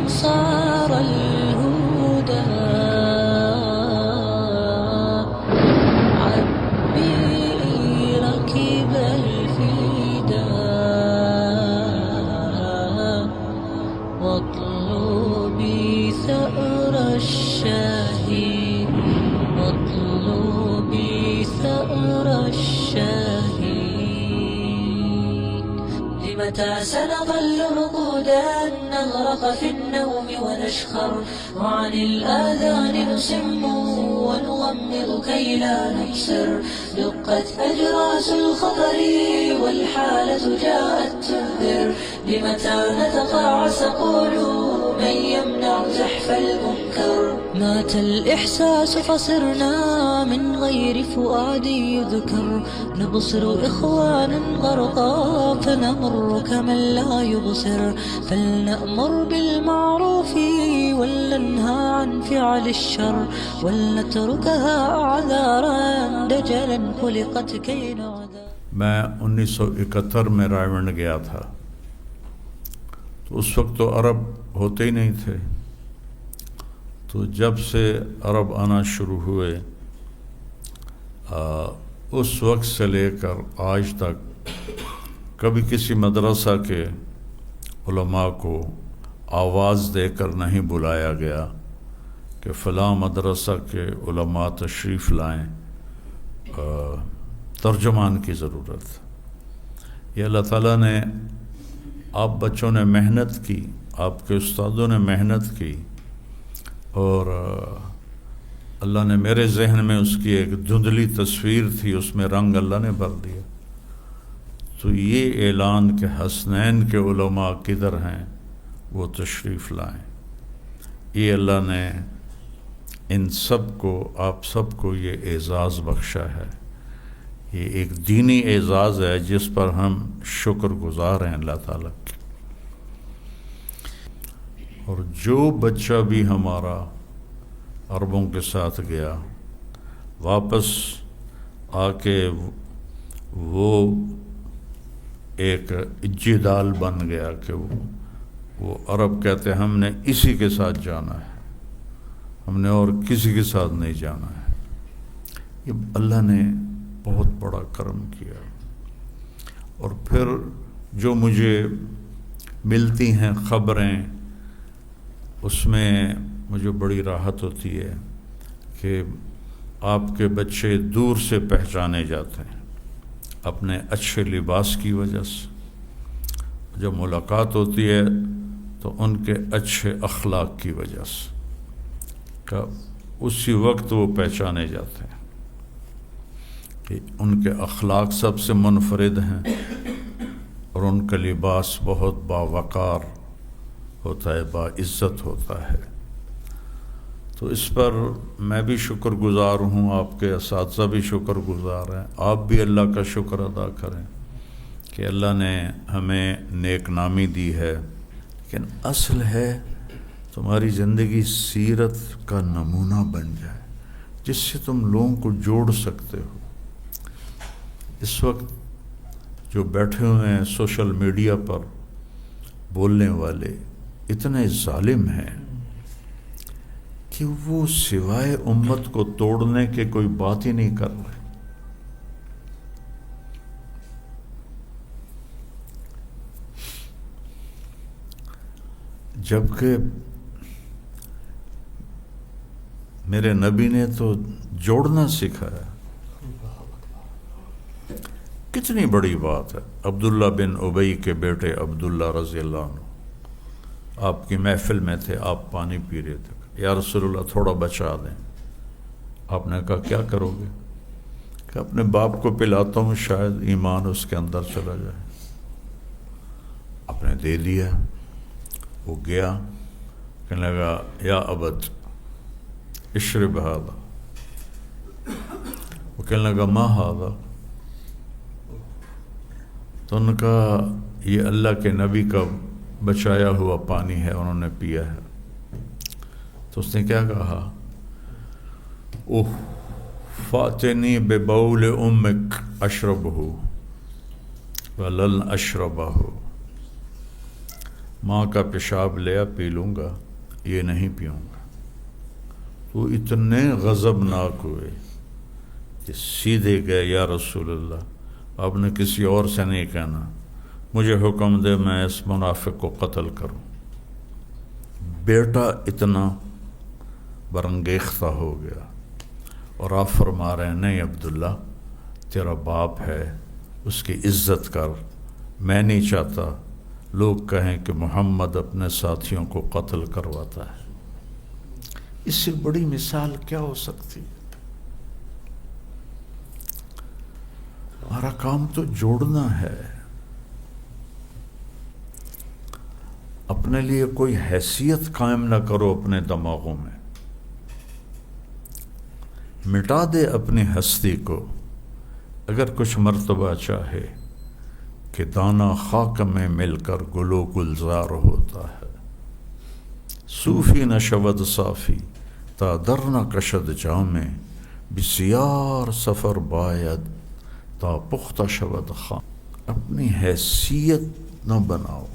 أنصار الهدى عبي ركب الفدا واطلبي ثأر الشهيد واطلبي ثأر الشهيد. لمتى سنظل رقودا نغرق في النوم ونشخر وعن الآذان نصم ونغمض كي لا نبصر. دقت أجراس الخطر والحالة جاءت تنذر. لمتى نتقاعس قولوا من يمنع زحف المنكر. مات الإحساس فصرنا من غير فؤاد يذكر. نبصر إخوانا غرقا فنمر كمن لا يبصر. فلنأمر بالمعروف ولننهى عن فعل الشر ولنتركها أعذارا دجلا خلقت كي نعذر. میں 1971 میں رائے گیا تھا، تو اس وقت تو عرب ہوتے ہی نہیں تھے. تو جب سے عرب آنا شروع ہوئے اس وقت سے لے کر آج تک کبھی کسی مدرسہ کے علماء کو آواز دے کر نہیں بلایا گیا کہ فلاں مدرسہ کے علماء تشریف لائیں، ترجمان کی ضرورت. یہ اللہ تعالیٰ نے، آپ بچوں نے محنت کی، آپ کے استادوں نے محنت کی، اور اللہ نے میرے ذہن میں اس کی ایک دھندلی تصویر تھی، اس میں رنگ اللہ نے بھر دیا. تو یہ اعلان کہ حسنین کے علماء کدھر ہیں وہ تشریف لائیں، یہ اللہ نے ان سب کو، آپ سب کو یہ اعزاز بخشا ہے. یہ ایک دینی اعزاز ہے جس پر ہم شکر گزار ہیں اللہ تعالیٰ کے. اور جو بچہ بھی ہمارا عربوں کے ساتھ گیا واپس آ کے وہ ایک جدال بن گیا کہ وہ عرب کہتے ہیں ہم نے اسی کے ساتھ جانا ہے، ہم نے اور کسی کے ساتھ نہیں جانا ہے. یہ اللہ نے بہت بڑا کرم کیا. اور پھر جو مجھے ملتی ہیں خبریں، اس میں مجھے بڑی راحت ہوتی ہے کہ آپ کے بچے دور سے پہچانے جاتے ہیں اپنے اچھے لباس کی وجہ سے. جب ملاقات ہوتی ہے تو ان کے اچھے اخلاق کی وجہ سے کہ اسی وقت وہ پہچانے جاتے ہیں کہ ان کے اخلاق سب سے منفرد ہیں اور ان کا لباس بہت باوقار ہوتا ہے، باعزت ہوتا ہے. تو اس پر میں بھی شکر گزار ہوں، آپ کے اساتذہ بھی شکر گزار ہیں. آپ بھی اللہ کا شکر ادا کریں کہ اللہ نے ہمیں نیک نامی دی ہے. لیکن اصل ہے تمہاری زندگی سیرت کا نمونہ بن جائے جس سے تم لوگوں کو جوڑ سکتے ہو. اس وقت جو بیٹھے ہوئے ہیں سوشل میڈیا پر بولنے والے اتنے ظالم ہیں کہ وہ سوائے امت کو توڑنے کے کوئی بات ہی نہیں کر رہے. جبکہ میرے نبی نے تو جوڑنا سکھایا. کتنی بڑی بات ہے. عبداللہ بن ابی کے بیٹے عبداللہ رضی اللہ عنہ آپ کی محفل میں تھے، آپ پانی پی رہے تھے. یا رسول اللہ تھوڑا بچا دیں. آپ نے کہا کیا کرو گے؟ کہ اپنے باپ کو پلاتا ہوں، شاید ایمان اس کے اندر چلا جائے. آپ نے دے دیا. وہ گیا، کہنے لگا یا ابد اشرب ھذا. وہ کہنے لگا ما ھذا. تو ان کا یہ اللہ کے نبی کا بچایا ہوا پانی ہے، انہوں نے پیا ہے. تو اس نے کیا کہا؟ اوہ فاتنی ببول امک اشربہ ولن اشربہ. ماں کا پیشاب لیا پی لوں گا، یہ نہیں پیوں گا۔ تو اتنے غضبناک ہوئے کہ سیدھے گئے، یا رسول اللہ آپ نے کسی اور سے نہیں کہنا، مجھے حکم دے میں اس منافق کو قتل کروں۔ بیٹا اتنا برانگیختہ ہو گیا، اور آپ فرما رہے ہیں نہیں عبداللہ تیرا باپ ہے، اس کی عزت کر، میں نہیں چاہتا لوگ کہیں کہ محمد اپنے ساتھیوں کو قتل کرواتا ہے۔ اس سے بڑی مثال کیا ہو سکتی؟ ہمارا کام تو جوڑنا ہے، اپنے لیے کوئی حیثیت قائم نہ کرو اپنے دماغوں میں، مٹا دے اپنی ہستی کو۔ اگر کچھ مرتبہ چاہے کہ دانہ خاک میں مل کر گلو گلزار ہوتا ہے، صوفی نہ شود صافی تا در نہ کشد جامے، بسیار سفر باید تا پختہ شود خام۔ اپنی حیثیت نہ بناؤ،